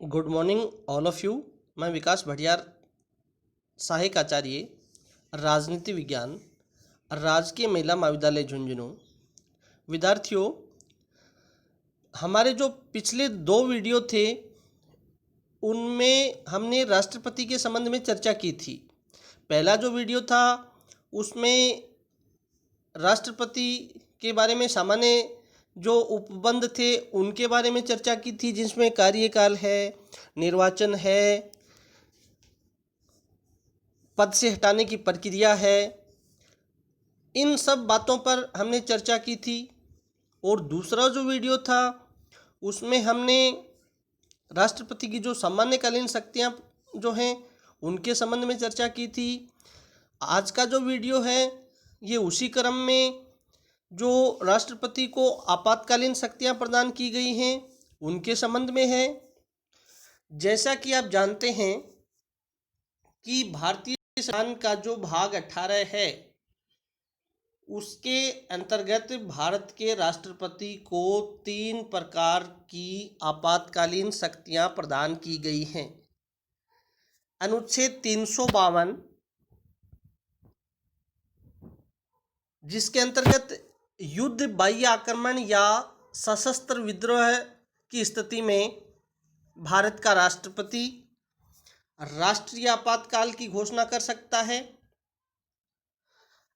Good morning all of you. मैं विकास भटियार, सहायक आचार्य राजनीति विज्ञान, राजकीय महिला महाविद्यालय झुंझुनू। विद्यार्थियों, हमारे जो पिछले दो वीडियो थे उनमें हमने राष्ट्रपति के संबंध में चर्चा की थी। पहला जो वीडियो था उसमें राष्ट्रपति के बारे में सामान्य जो उपबंध थे उनके बारे में चर्चा की थी, जिसमें कार्यकाल है, निर्वाचन है, पद से हटाने की प्रक्रिया है। इन सब बातों पर हमने चर्चा की थी। और दूसरा जो वीडियो था उसमें हमने राष्ट्रपति की जो सामान्यकालीन शक्तियां जो हैं उनके संबंध में चर्चा की थी। आज का जो वीडियो है ये उसी क्रम में जो राष्ट्रपति को आपातकालीन शक्तियां प्रदान की गई हैं उनके संबंध में है। जैसा कि आप जानते हैं कि भारतीय संविधान का जो भाग 18 है उसके अंतर्गत भारत के राष्ट्रपति को 3 प्रकार की आपातकालीन शक्तियां प्रदान की गई हैं। अनुच्छेद 352 जिसके अंतर्गत युद्ध, बाह्य आक्रमण या सशस्त्र विद्रोह की स्थिति में भारत का राष्ट्रपति राष्ट्रीय आपातकाल की घोषणा कर सकता है।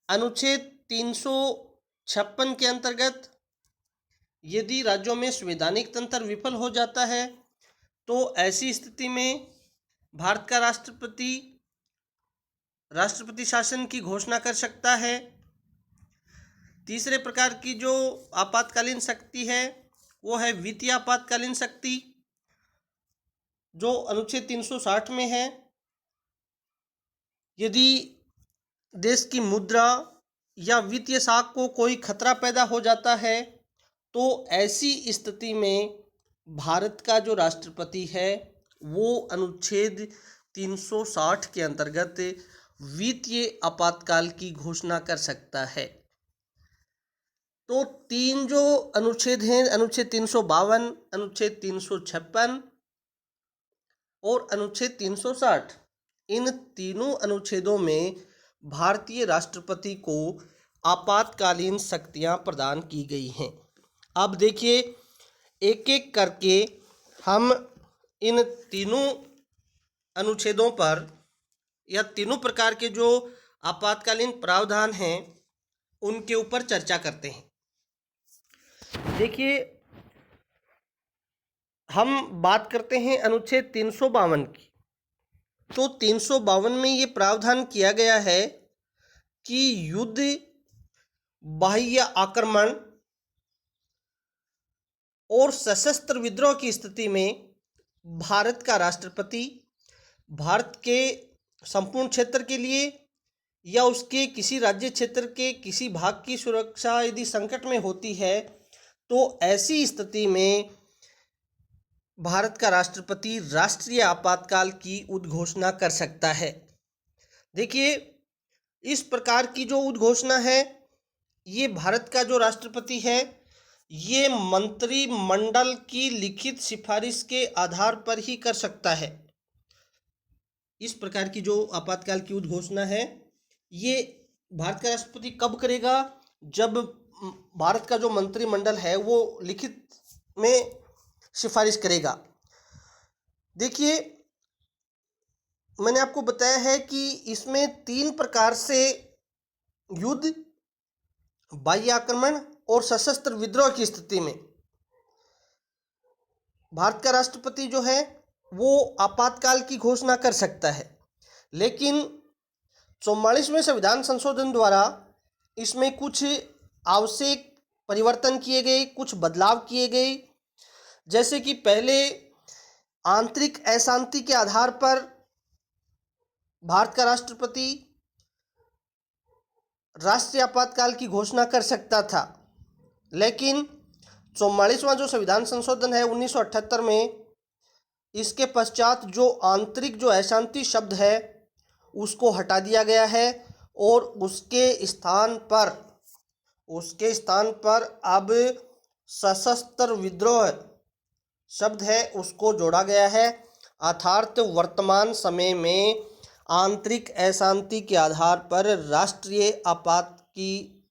अनुच्छेद 356 के अंतर्गत यदि राज्यों में संवैधानिक तंत्र विफल हो जाता है तो ऐसी स्थिति में भारत का राष्ट्रपति शासन की घोषणा कर सकता है। तीसरे प्रकार की जो आपातकालीन शक्ति है वो है वित्तीय आपातकालीन शक्ति, जो अनुच्छेद 360 में है। यदि देश की मुद्रा या वित्तीय साख को कोई खतरा पैदा हो जाता है तो ऐसी स्थिति में भारत का जो राष्ट्रपति है वो अनुच्छेद 360 के अंतर्गत वित्तीय आपातकाल की घोषणा कर सकता है। तो 3 जो अनुच्छेद हैं, अनुच्छेद 352, अनुच्छेद 356 और अनुच्छेद 360, इन तीनों अनुच्छेदों में भारतीय राष्ट्रपति को आपातकालीन शक्तियां प्रदान की गई हैं। अब देखिए, एक एक करके हम इन तीनों अनुच्छेदों पर या तीनों प्रकार के जो आपातकालीन प्रावधान हैं उनके ऊपर चर्चा करते हैं। देखिए, हम बात करते हैं अनुच्छेद 352 की। तो 352 में ये प्रावधान किया गया है कि युद्ध, बाह्य आक्रमण और सशस्त्र विद्रोह की स्थिति में भारत का राष्ट्रपति भारत के संपूर्ण क्षेत्र के लिए या उसके किसी राज्य क्षेत्र के किसी भाग की सुरक्षा यदि संकट में होती है तो ऐसी स्थिति में भारत का राष्ट्रपति राष्ट्रीय आपातकाल की उद्घोषणा कर सकता है। देखिए, इस प्रकार की जो उद्घोषणा है ये भारत का जो राष्ट्रपति है ये मंत्रिमंडल की लिखित सिफारिश के आधार पर ही कर सकता है। इस प्रकार की जो आपातकाल की उद्घोषणा है ये भारत का राष्ट्रपति कब करेगा? जब भारत का जो मंत्रिमंडल है वो लिखित में सिफारिश करेगा। देखिए, मैंने आपको बताया है कि इसमें 3 प्रकार से युद्ध, बाह्य आक्रमण और सशस्त्र विद्रोह की स्थिति में भारत का राष्ट्रपति जो है वो आपातकाल की घोषणा कर सकता है। लेकिन 44वें संविधान संशोधन द्वारा इसमें कुछ आवश्यक परिवर्तन किए गए, कुछ बदलाव किए गए। जैसे कि पहले आंतरिक अशांति के आधार पर भारत का राष्ट्रपति राष्ट्रीय आपातकाल की घोषणा कर सकता था, लेकिन 44वां जो संविधान संशोधन है 1978 में, इसके पश्चात जो आंतरिक जो अशांति शब्द है उसको हटा दिया गया है और उसके स्थान पर अब सशस्त्र विद्रोह शब्द है उसको जोड़ा गया है, अर्थात वर्तमान समय में आंतरिक अशांति के आधार पर राष्ट्रीय आपात की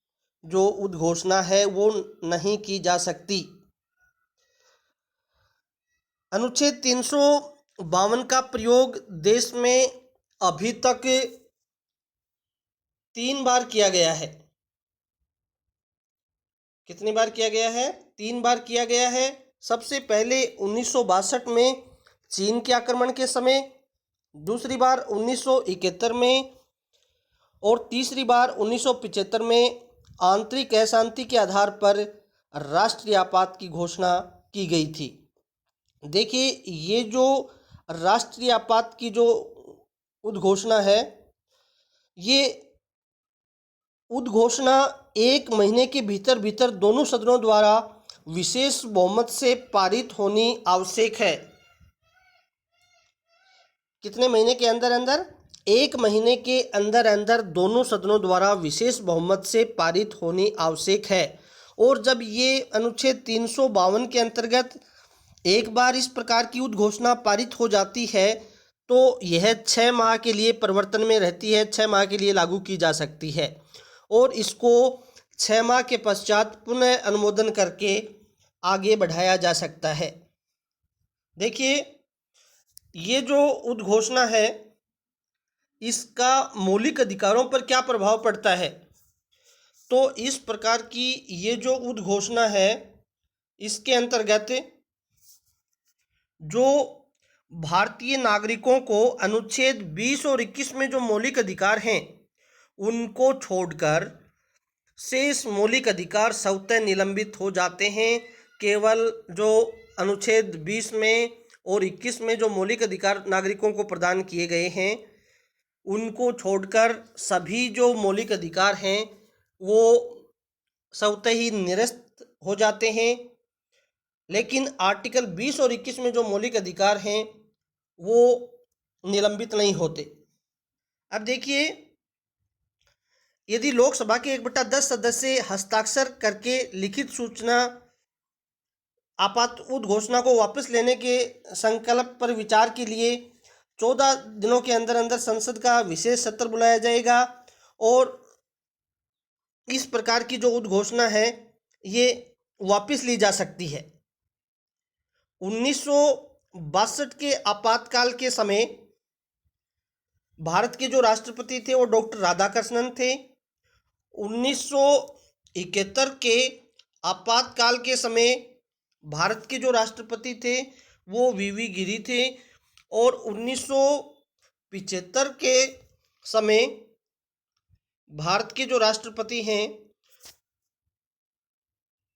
जो उद्घोषणा है वो नहीं की जा सकती। अनुच्छेद 352 का प्रयोग देश में अभी तक 3 बार किया गया है। कितनी बार किया गया है? 3 बार किया गया है। सबसे पहले 1962 में चीन के आक्रमण के समय, दूसरी बार 1971 में और तीसरी बार 1975 में आंतरिक अशांति के आधार पर राष्ट्रीय आपात की घोषणा की गई थी। देखिए, ये जो राष्ट्रीय आपात की जो उद्घोषणा है, ये उद्घोषणा 1 महीने के भीतर भीतर दोनों सदनों द्वारा विशेष बहुमत से पारित होनी आवश्यक है। कितने महीने के अंदर अंदर? 1 महीने के अंदर अंदर दोनों सदनों द्वारा विशेष बहुमत से पारित होनी आवश्यक है। और जब ये अनुच्छेद 352 के अंतर्गत एक बार इस प्रकार की उद्घोषणा पारित हो जाती है तो यह 6 माह के लिए परिवर्तन में रहती है, 6 माह के लिए लागू की जा सकती है और इसको 6 माह के पश्चात पुनः अनुमोदन करके आगे बढ़ाया जा सकता है। देखिए, ये जो उद्घोषणा है इसका मौलिक अधिकारों पर क्या प्रभाव पड़ता है? तो इस प्रकार की ये जो उद्घोषणा है इसके अंतर्गत जो भारतीय नागरिकों को अनुच्छेद 20 और 21 में जो मौलिक अधिकार हैं उनको छोड़कर शेष मौलिक अधिकार स्वतः निलंबित हो जाते हैं। केवल जो अनुच्छेद 20 में और 21 में जो मौलिक अधिकार नागरिकों को प्रदान किए गए हैं उनको छोड़कर सभी जो मौलिक अधिकार हैं वो स्वतः ही निरस्त हो जाते हैं। लेकिन आर्टिकल 20 और 21 में जो मौलिक अधिकार हैं वो निलंबित नहीं होते। अब देखिए, यदि लोकसभा के 1/10 सदस्य हस्ताक्षर करके लिखित सूचना आपात उद्घोषणा को वापस लेने के संकल्प पर विचार के लिए 14 दिनों के अंदर अंदर संसद का विशेष सत्र बुलाया जाएगा और इस प्रकार की जो उद्घोषणा है ये वापस ली जा सकती है। 1962 के आपातकाल के समय भारत के जो राष्ट्रपति थे वो डॉक्टर राधाकृष्णन थे। 1971 के आपातकाल के समय भारत के जो राष्ट्रपति थे वो वीवी गिरी थे और 1975 के समय भारत के जो राष्ट्रपति हैं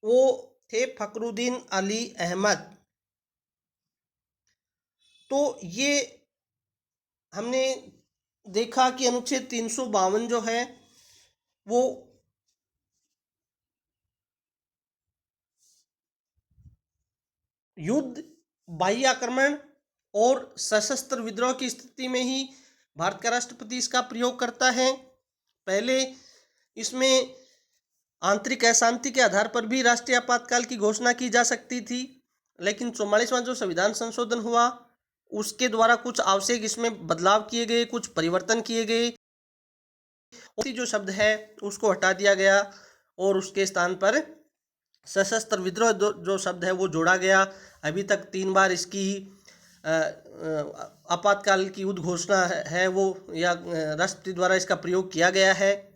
वो थे फखरुद्दीन अली अहमद। तो ये हमने देखा कि अनुच्छेद 352 जो है वो युद्ध, बाह्य आक्रमण और सशस्त्र विद्रोह की स्थिति में ही भारत का राष्ट्रपति इसका प्रयोग करता है। पहले इसमें आंतरिक अशांति के आधार पर भी राष्ट्रीय आपातकाल की घोषणा की जा सकती थी, लेकिन 44वां जो संविधान संशोधन हुआ उसके द्वारा कुछ आवश्यक इसमें बदलाव किए गए, कुछ परिवर्तन किए गए। जो शब्द है उसको हटा दिया गया और उसके स्थान पर सशस्त्र विद्रोह जो शब्द है वो जोड़ा गया। अभी तक 3 बार इसकी आपातकाल की उद्घोषणा है वो या राष्ट्रपति द्वारा इसका प्रयोग किया गया है।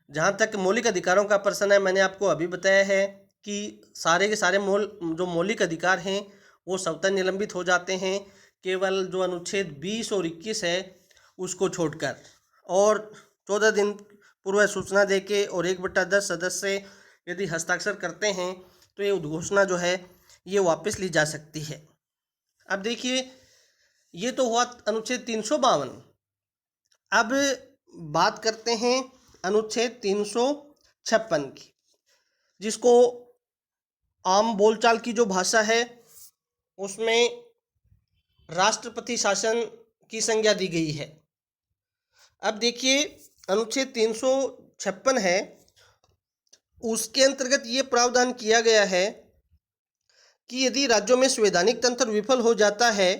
जहाँ तक मौलिक अधिकारों का प्रश्न है, मैंने आपको अभी बताया है कि सारे के सारे जो मौलिक अधिकार हैं वो स्वतः निलंबित हो जाते हैं, केवल जो अनुच्छेद 20 और 21 है उसको छोड़कर, और 14 दिन पूर्व सूचना देके और 1/10 सदस्य यदि हस्ताक्षर करते हैं तो ये उद्घोषणा जो है ये वापस ली जा सकती है। अब देखिए, ये तो हुआ अनुच्छेद 352। अब बात करते हैं अनुच्छेद 356 की, जिसको आम बोलचाल की जो भाषा है उसमें राष्ट्रपति शासन की संज्ञा दी गई है। अब देखिए, अनुच्छेद 356 है उसके अंतर्गत ये प्रावधान किया गया है कि यदि राज्यों में संवैधानिक तंत्र विफल हो जाता है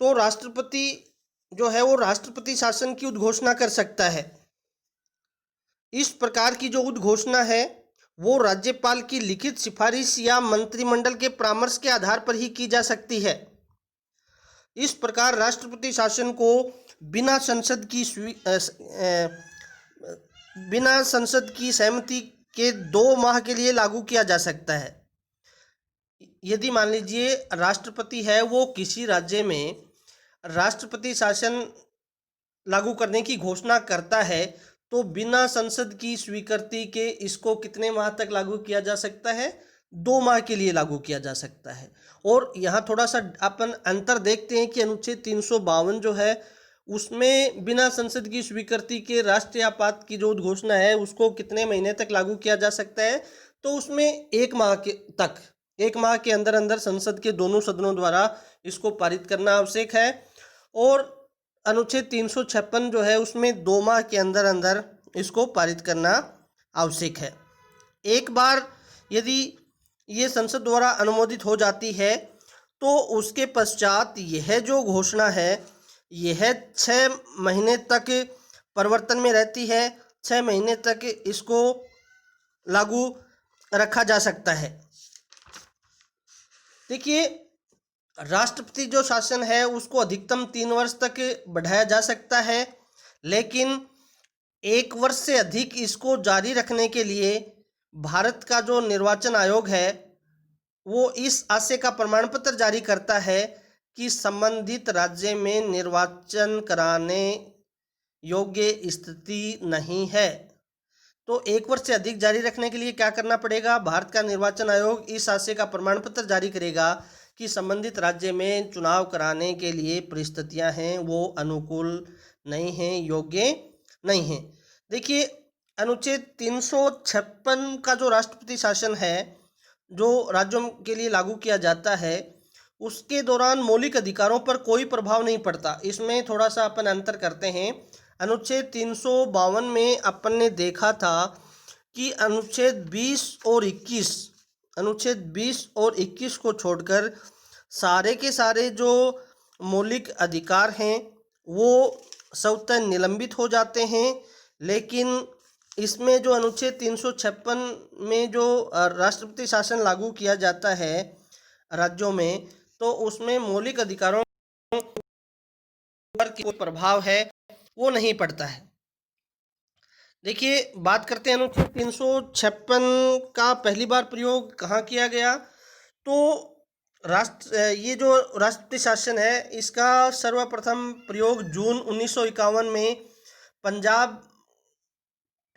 तो राष्ट्रपति जो है वो राष्ट्रपति शासन की उद्घोषणा कर सकता है। इस प्रकार की जो उद्घोषणा है वो राज्यपाल की लिखित सिफारिश या मंत्रिमंडल के परामर्श के आधार पर ही की जा सकती है। इस प्रकार राष्ट्रपति शासन को बिना संसद की सहमति के 2 माह के लिए लागू किया जा सकता है। यदि मान लीजिए राष्ट्रपति है वो किसी राज्य में राष्ट्रपति शासन लागू करने की घोषणा करता है तो बिना संसद की स्वीकृति के इसको कितने माह तक लागू किया जा सकता है? 2 माह के लिए लागू किया जा सकता है। और यहाँ थोड़ा सा अपन अंतर देखते हैं कि अनुच्छेद 352 जो है उसमें बिना संसद की स्वीकृति के राष्ट्रीय आपात की जो उद्घोषणा है उसको कितने महीने तक लागू किया जा सकता है? तो उसमें 1 माह के अंदर अंदर संसद के दोनों सदनों द्वारा इसको पारित करना आवश्यक है। और अनुच्छेद 356 जो है उसमें 2 माह के अंदर अंदर इसको पारित करना आवश्यक है। एक बार यदि ये संसद द्वारा अनुमोदित हो जाती है तो उसके पश्चात यह जो घोषणा है यह 6 महीने तक परिवर्तन में रहती है। 6 महीने तक इसको लागू रखा जा सकता है। देखिए, राष्ट्रपति जो शासन है उसको अधिकतम 3 वर्ष तक बढ़ाया जा सकता है, लेकिन 1 वर्ष से अधिक इसको जारी रखने के लिए भारत का जो निर्वाचन आयोग है वो इस आशय का प्रमाण पत्र जारी करता है कि संबंधित राज्य में निर्वाचन कराने योग्य स्थिति नहीं है। तो 1 वर्ष से अधिक जारी रखने के लिए क्या करना पड़ेगा? भारत का निर्वाचन आयोग इस आशय का प्रमाण पत्र जारी करेगा कि संबंधित राज्य में चुनाव कराने के लिए परिस्थितियां हैं वो अनुकूल नहीं हैं, योग्य नहीं हैं। देखिए, अनुच्छेद 356 का जो राष्ट्रपति शासन है जो राज्यों के लिए लागू किया जाता है उसके दौरान मौलिक अधिकारों पर कोई प्रभाव नहीं पड़ता। इसमें थोड़ा सा अपन अंतर करते हैं। अनुच्छेद 352 में अपन ने देखा था कि अनुच्छेद 20 और 21 को छोड़कर सारे के सारे जो मौलिक अधिकार हैं वो स्वतः निलंबित हो जाते हैं। लेकिन इसमें जो अनुच्छेद 356 में जो राष्ट्रपति शासन लागू किया जाता है राज्यों में, तो उसमें मौलिक अधिकारों पर कोई प्रभाव है वो नहीं पड़ता है। देखिए, बात करते हैं अनुच्छेद 356 का पहली बार प्रयोग कहाँ किया गया? तो ये जो राष्ट्रपति शासन है इसका सर्वप्रथम प्रयोग जून 1951 में पंजाब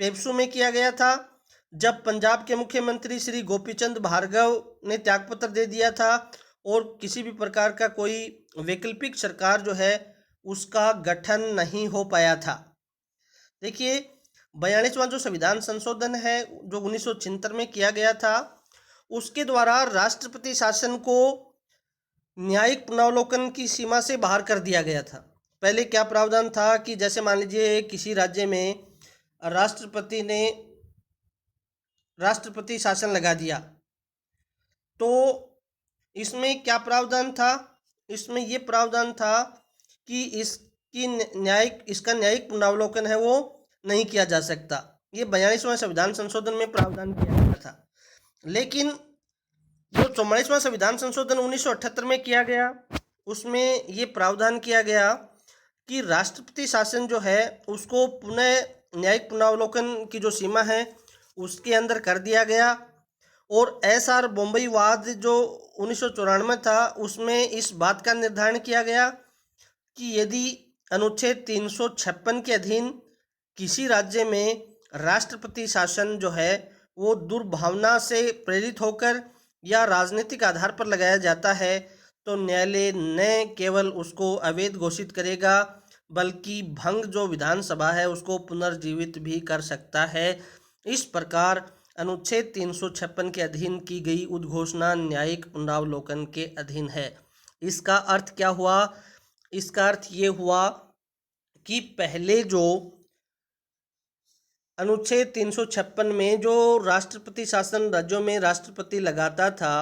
पेप्सू में किया गया था, जब पंजाब के मुख्यमंत्री श्री गोपीचंद भार्गव ने त्यागपत्र दे दिया था और किसी भी प्रकार का कोई वैकल्पिक सरकार जो है उसका गठन नहीं हो पाया था। देखिए, 42वां जो संविधान संशोधन है जो 1976 में किया गया था उसके द्वारा राष्ट्रपति शासन को न्यायिक पुनरावलोकन की सीमा से बाहर कर दिया गया था। पहले क्या प्रावधान था कि जैसे मान लीजिए किसी राज्य में राष्ट्रपति ने राष्ट्रपति शासन लगा दिया तो इसमें क्या प्रावधान था? इसमें ये प्रावधान था कि इसका न्यायिक पुनरावलोकन है वो नहीं किया जा सकता। ये 42वां संविधान संशोधन में प्रावधान किया गया था। लेकिन जो 44वां संविधान संशोधन 1978 में किया गया उसमें ये प्रावधान किया गया कि राष्ट्रपति शासन जो है उसको पुनः न्यायिक पुनरावलोकन की जो सीमा है उसके अंदर कर दिया गया। और SR बॉम्बई वाद जो 1994 था उसमें इस बात का निर्धारण किया गया कि यदि अनुच्छेद 356 के अधीन किसी राज्य में राष्ट्रपति शासन जो है वो दुर्भावना से प्रेरित होकर या राजनीतिक आधार पर लगाया जाता है तो न्यायालय न केवल उसको अवैध घोषित करेगा बल्कि भंग जो विधानसभा है उसको पुनर्जीवित भी कर सकता है। इस प्रकार अनुच्छेद 356 के अधीन की गई उद्घोषणा न्यायिक पुनरावलोकन के अधीन है। इसका अर्थ क्या हुआ? इसका अर्थ ये हुआ कि पहले जो अनुच्छेद 356 में जो राष्ट्रपति शासन राज्यों में राष्ट्रपति लगाता था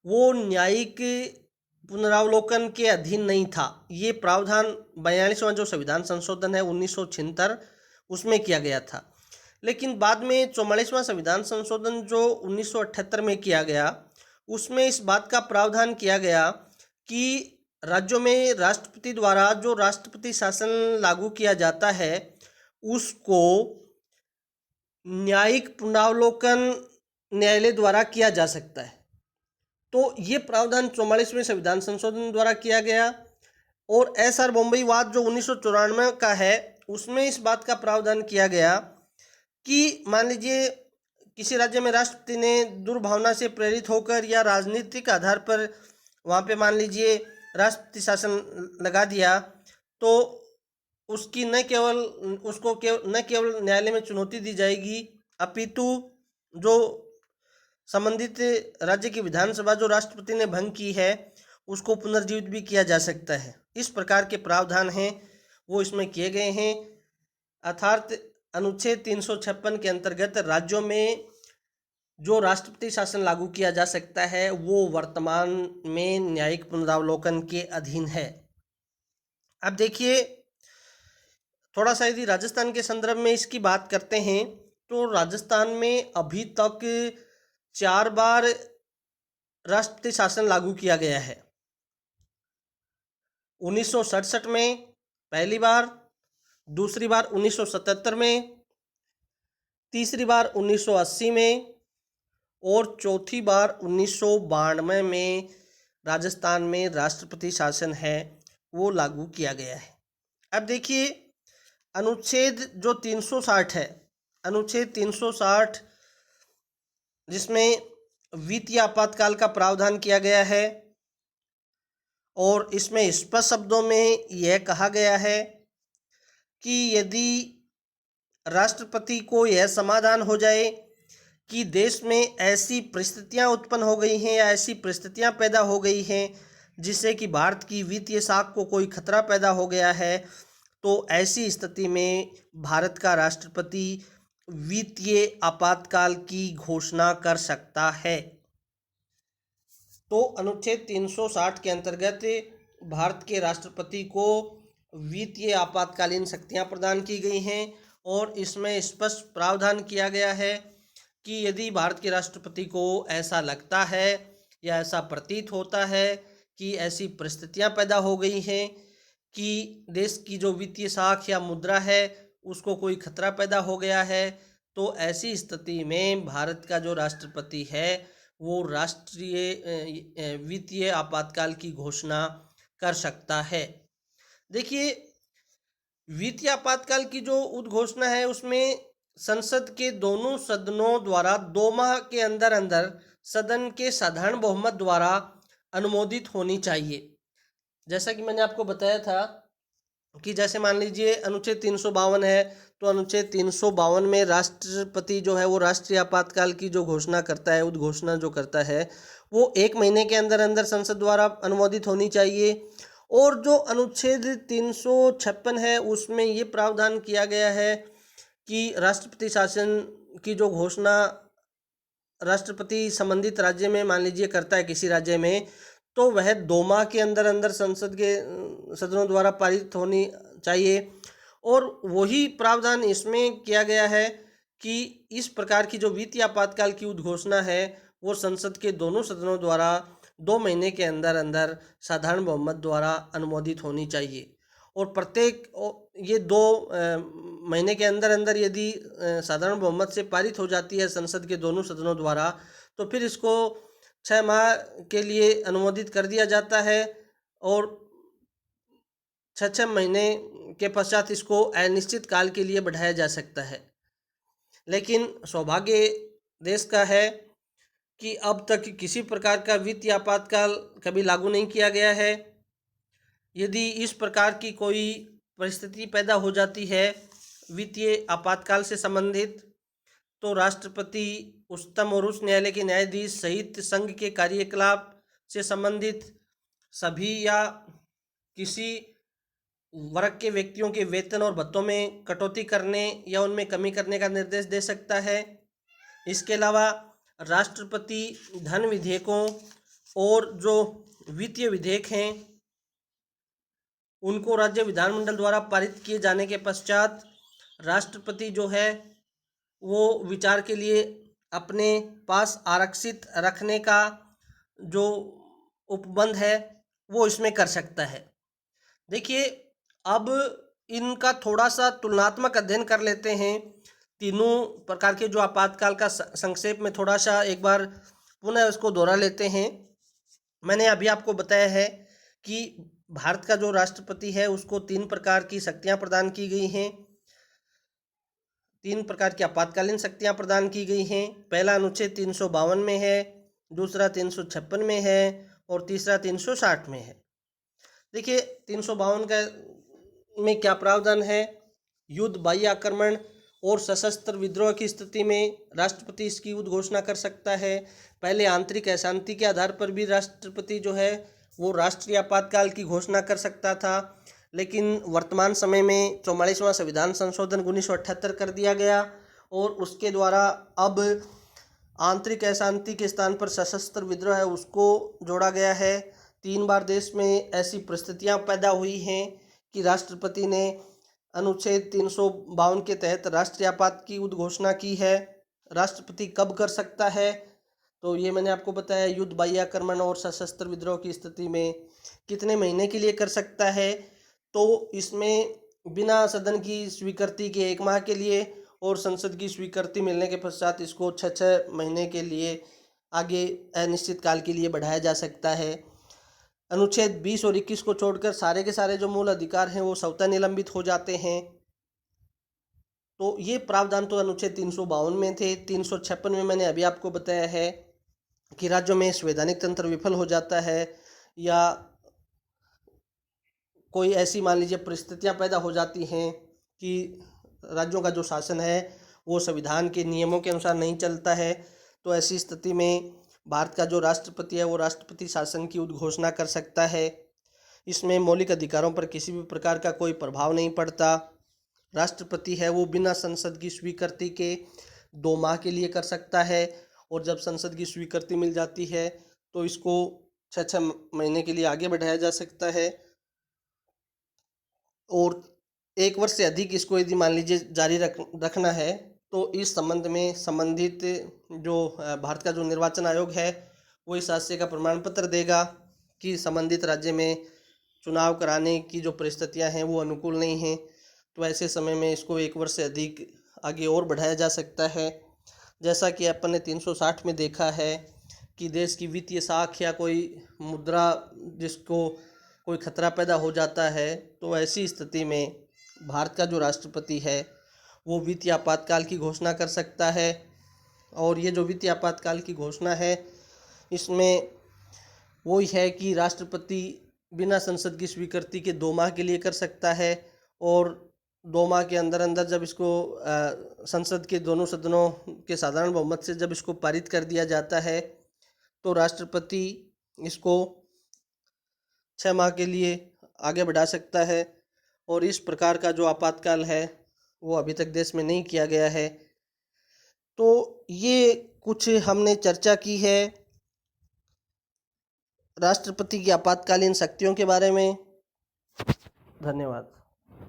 वो न्यायिक पुनरावलोकन के अधीन नहीं था। ये प्रावधान 42वां जो संविधान संशोधन है 1976 उसमें किया गया था। लेकिन बाद में 44वां संविधान संशोधन जो 1978 में किया गया उसमें इस बात का प्रावधान किया गया कि राज्यों में राष्ट्रपति द्वारा जो राष्ट्रपति शासन लागू किया जाता है उसको न्यायिक पुनरावलोकन न्यायालय द्वारा किया जा सकता है। तो ये प्रावधान 44वें संविधान संशोधन द्वारा किया गया। और एस.आर. बॉम्बई-वाद जो 1994 का है उसमें इस बात का प्रावधान किया गया कि मान लीजिए किसी राज्य में राष्ट्रपति ने दुर्भावना से प्रेरित होकर या राजनीतिक आधार पर वहाँ पे मान लीजिए राष्ट्रपति शासन लगा दिया तो उसकी न केवल न्यायालय में चुनौती दी जाएगी अपितु जो संबंधित राज्य की विधानसभा जो राष्ट्रपति ने भंग की है उसको पुनर्जीवित भी किया जा सकता है। इस प्रकार के प्रावधान हैं वो इसमें किए गए हैं। अर्थात अनुच्छेद 356 के अंतर्गत राज्यों में जो राष्ट्रपति शासन लागू किया जा सकता है वो वर्तमान में न्यायिक पुनरावलोकन के अधीन है। अब देखिए थोड़ा सा यदि राजस्थान के संदर्भ में इसकी बात करते हैं तो राजस्थान में अभी तक 4 बार राष्ट्रपति शासन लागू किया गया है। 1967 में पहली बार, दूसरी बार 1977 में, तीसरी बार 1980 में और चौथी बार 1992 में राजस्थान में राष्ट्रपति शासन है वो लागू किया गया है। अब देखिए अनुच्छेद जो 360 है, अनुच्छेद 360 जिसमें वित्तीय आपातकाल का प्रावधान किया गया है और इसमें स्पष्ट शब्दों में यह कहा गया है कि यदि राष्ट्रपति को यह समाधान हो जाए कि देश में ऐसी परिस्थितियां उत्पन्न हो गई हैं या ऐसी परिस्थितियां पैदा हो गई हैं जिससे कि भारत की वित्तीय साख को कोई खतरा पैदा हो गया है तो ऐसी स्थिति में भारत का राष्ट्रपति वित्तीय आपातकाल की घोषणा कर सकता है। तो अनुच्छेद 360 के अंतर्गत भारत के राष्ट्रपति को वित्तीय आपातकालीन शक्तियां प्रदान की गई हैं और इसमें स्पष्ट प्रावधान किया गया है कि यदि भारत के राष्ट्रपति को ऐसा लगता है या ऐसा प्रतीत होता है कि ऐसी परिस्थितियां पैदा हो गई हैं कि देश की जो वित्तीय साख या मुद्रा है उसको कोई खतरा पैदा हो गया है तो ऐसी स्थिति में भारत का जो राष्ट्रपति है वो राष्ट्रीय वित्तीय आपातकाल की घोषणा कर सकता है। देखिए वित्तीय आपातकाल की जो उद्घोषणा है उसमें संसद के दोनों सदनों द्वारा 2 माह के अंदर अंदर सदन के साधारण बहुमत द्वारा अनुमोदित होनी चाहिए। जैसा कि मैंने आपको बताया था कि जैसे मान लीजिए अनुच्छेद 352 है तो अनुच्छेद 352 में राष्ट्रपति जो है वो राष्ट्रीय आपातकाल की जो घोषणा करता है उद्घोषणा जो करता है वो 1 महीने के अंदर अंदर संसद द्वारा अनुमोदित होनी चाहिए। और जो अनुच्छेद 356 है उसमें ये प्रावधान किया गया है कि राष्ट्रपति शासन की जो घोषणा राष्ट्रपति संबंधित राज्य में मान लीजिए करता है किसी राज्य में तो वह 2 माह के अंदर अंदर संसद के सदनों द्वारा पारित होनी चाहिए। और वही प्रावधान इसमें किया गया है कि इस प्रकार की जो वित्तीय आपातकाल की उद्घोषणा है वो संसद के दोनों सदनों द्वारा 2 महीने के अंदर अंदर साधारण बहुमत द्वारा अनुमोदित होनी चाहिए। और प्रत्येक ये 2 महीने के अंदर अंदर यदि साधारण बहुमत से पारित हो जाती है संसद के दोनों सदनों द्वारा तो फिर इसको 6 माह के लिए अनुमोदित कर दिया जाता है और 6 महीने के पश्चात इसको अनिश्चित काल के लिए बढ़ाया जा सकता है। लेकिन सौभाग्य देश का है कि अब तक किसी प्रकार का वित्तीय आपातकाल कभी लागू नहीं किया गया है। यदि इस प्रकार की कोई परिस्थिति पैदा हो जाती है वित्तीय आपातकाल से संबंधित तो राष्ट्रपति उच्चतम और उच्च न्यायालय के न्यायाधीश सहित संघ के कार्यकलाप से संबंधित सभी या किसी वर्ग के व्यक्तियों के वेतन और भत्तों में कटौती करने या उनमें कमी करने का निर्देश दे सकता है। इसके अलावा राष्ट्रपति धन विधेयकों और जो वित्तीय विधेयक हैं उनको राज्य विधानमंडल द्वारा पारित किए जाने के पश्चात राष्ट्रपति जो है वो विचार के लिए अपने पास आरक्षित रखने का जो उपबंध है वो इसमें कर सकता है। देखिए, अब इनका थोड़ा सा तुलनात्मक अध्ययन कर लेते हैं। तीनों प्रकार के जो आपातकाल का संक्षेप में थोड़ा सा एक बार पुनः उसको दोहरा लेते हैं। मैंने अभी आपको बताया है कि भारत का जो राष्ट्रपति है उसको 3 प्रकार की शक्तियां प्रदान की गई हैं। 3 प्रकार की आपातकालीन शक्तियां प्रदान की गई हैं। पहला अनुच्छेद 352 में है, दूसरा 356 में है और तीसरा 360 में है। देखिए 352 का में क्या प्रावधान है? युद्ध, बाह्य आक्रमण और सशस्त्र विद्रोह की स्थिति में राष्ट्रपति इसकी युद्ध घोषणा कर सकता है। पहले आंतरिक अशांति के आधार पर भी राष्ट्रपति जो है वो राष्ट्रीय आपातकाल की घोषणा कर सकता था, लेकिन वर्तमान समय में 44वां संविधान संशोधन 1978 कर दिया गया और उसके द्वारा अब आंतरिक अशांति के स्थान पर सशस्त्र विद्रोह है उसको जोड़ा गया है। 3 बार देश में ऐसी परिस्थितियां पैदा हुई हैं कि राष्ट्रपति ने अनुच्छेद 352 के तहत राष्ट्रीय आपात की उद्घोषणा की है। राष्ट्रपति कब कर सकता है? तो ये मैंने आपको बताया, युद्ध, बाह्य आक्रमण और सशस्त्र विद्रोह की स्थिति में। कितने महीने के लिए कर सकता है? तो इसमें बिना सदन की स्वीकृति के 1 माह के लिए और संसद की स्वीकृति मिलने के पश्चात इसको 6 महीने के लिए आगे अनिश्चित काल के लिए बढ़ाया जा सकता है। अनुच्छेद 20 और 21 को छोड़कर सारे के सारे जो मूल अधिकार हैं वो स्वतः निलंबित हो जाते हैं। तो ये प्रावधान तो अनुच्छेद 352 में थे। 356 में मैंने अभी आपको बताया है कि राज्यों में संवैधानिक तंत्र विफल हो जाता है या कोई ऐसी मान लीजिए परिस्थितियां पैदा हो जाती हैं कि राज्यों का जो शासन है वो संविधान के नियमों के अनुसार नहीं चलता है, तो ऐसी स्थिति में भारत का जो राष्ट्रपति है वो राष्ट्रपति शासन की उद्घोषणा कर सकता है। इसमें मौलिक अधिकारों पर किसी भी प्रकार का कोई प्रभाव नहीं पड़ता। राष्ट्रपति है वो बिना संसद की स्वीकृति के 2 माह के लिए कर सकता है और जब संसद की स्वीकृति मिल जाती है तो इसको 6 महीने के लिए आगे बढ़ाया जा सकता है और 1 वर्ष से अधिक इसको यदि मान लीजिए जारी रखना है तो इस संबंध में संबंधित जो भारत का जो निर्वाचन आयोग है वो इस आशय का प्रमाण पत्र देगा कि संबंधित राज्य में चुनाव कराने की जो परिस्थितियां हैं वो अनुकूल नहीं हैं। तो ऐसे समय में इसको 1 वर्ष से अधिक आगे और बढ़ाया जा सकता है। जैसा कि अपन ने 360 में देखा है कि देश की वित्तीय साख या कोई मुद्रा जिसको कोई खतरा पैदा हो जाता है तो ऐसी स्थिति में भारत का जो राष्ट्रपति है वो वित्तीय आपातकाल की घोषणा कर सकता है। और ये जो वित्तीय आपातकाल की घोषणा है इसमें वो ही है कि राष्ट्रपति बिना संसद की स्वीकृति के 2 माह के लिए कर सकता है और 2 माह के अंदर अंदर जब इसको संसद के दोनों सदनों के साधारण बहुमत से जब इसको पारित कर दिया जाता है तो राष्ट्रपति इसको 6 माह के लिए आगे बढ़ा सकता है। और इस प्रकार का जो आपातकाल है वो अभी तक देश में नहीं किया गया है। तो ये कुछ हमने चर्चा की है राष्ट्रपति की आपातकालीन शक्तियों के बारे में। धन्यवाद।